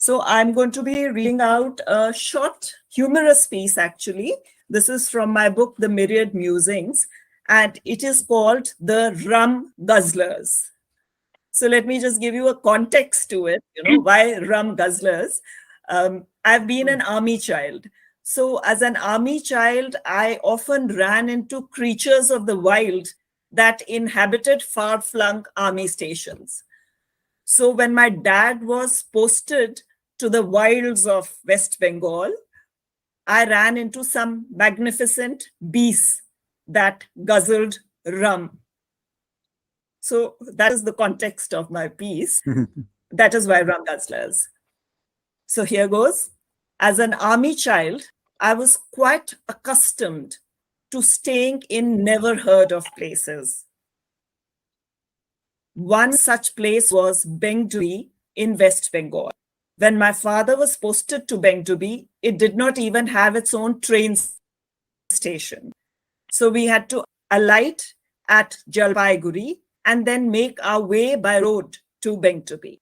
So I'm going to be reading out a short humorous piece, actually. This is from my book, The Myriad Musings, and it is called The Rum Guzzlers. So let me just give you a context to it, why Rum Guzzlers. I've been an army child. So as an army child, I often ran into creatures of the wild that inhabited far-flung army stations. So when my dad was posted to the wilds of West Bengal, I ran into some magnificent beasts that guzzled rum. So that is the context of my piece. That is why Rum Guzzlers. So here goes. As an army child, I was quite accustomed to staying in never heard of places. One such place was Bengdubi in West Bengal. When my father was posted to Bengdubi, it did not even have its own train station. So we had to alight at Jalpaiguri and then make our way by road to Bengdubi.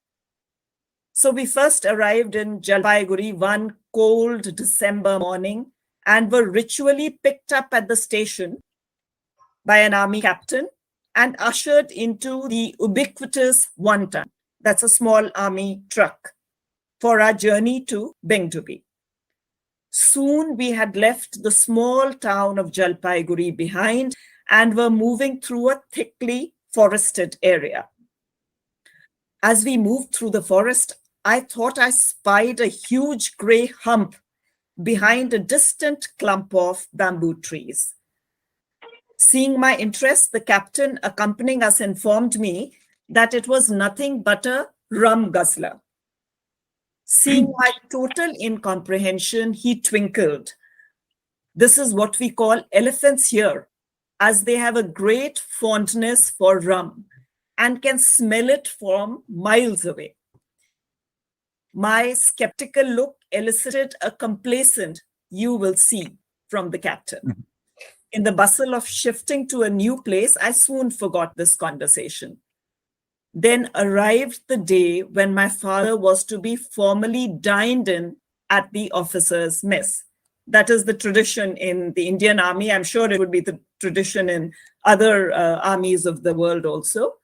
So we first arrived in Jalpaiguri one cold December morning and were ritually picked up at the station by an army captain and ushered into the ubiquitous one-ton, that's a small army truck, for our journey to Bengdubi. Soon we had left the small town of Jalpaiguri behind and were moving through a thickly forested area. As we moved through the forest, I thought I spied a huge gray hump behind a distant clump of bamboo trees. Seeing my interest, the captain accompanying us informed me that it was nothing but a rum guzzler. Seeing my total incomprehension, he twinkled. This is what we call elephants here, as they have a great fondness for rum and can smell it from miles away. My skeptical look elicited a complacent, "You will see," from the captain. In the bustle of shifting to a new place, I soon forgot this conversation. Then arrived the day when my father was to be formally dined in at the officers' mess. That is the tradition in the Indian Army. I'm sure it would be the tradition in other armies of the world also.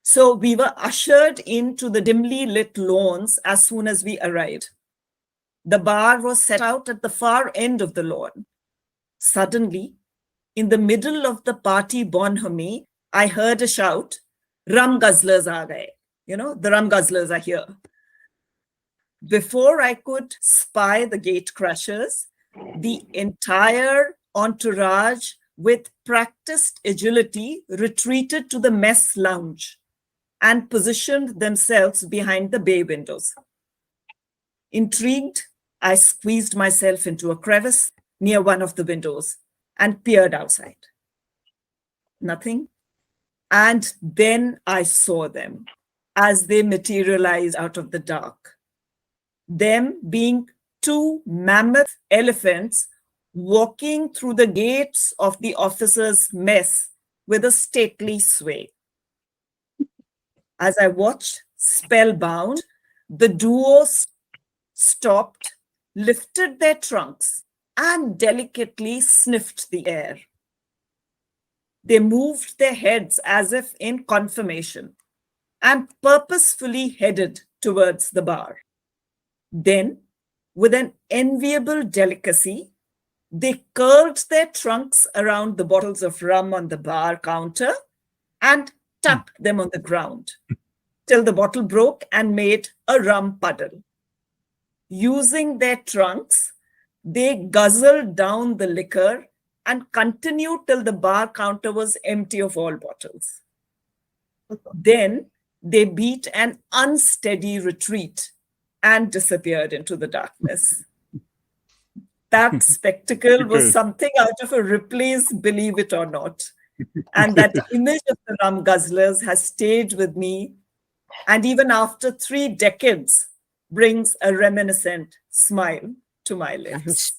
So we were ushered into the dimly lit lawns as soon as we arrived. The bar was set out at the far end of the lawn. Suddenly, in the middle of the party bonhomie, I heard a shout, "Rum guzzlers aa gaye." The rum guzzlers are here. Before I could spy the gate crashers, the entire entourage with practiced agility retreated to the mess lounge and positioned themselves behind the bay windows. Intrigued, I squeezed myself into a crevice near one of the windows and peered outside. Nothing. And then I saw them as they materialized out of the dark. Them being two mammoth elephants walking through the gates of the officers' mess with a stately sway. As I watched, spellbound, the duo stopped, lifted their trunks, and delicately sniffed the air. They moved their heads as if in confirmation and purposefully headed towards the bar. Then, with an enviable delicacy, they curled their trunks around the bottles of rum on the bar counter and tapped them on the ground till the bottle broke and made a rum puddle. Using their trunks, they guzzled down the liquor and continued till the bar counter was empty of all bottles. Then they beat an unsteady retreat and disappeared into the darkness. That spectacle was something out of a Ripley's Believe It or Not. And that image of the rum guzzlers has stayed with me, and even after 3 decades, brings a reminiscent smile to my lips.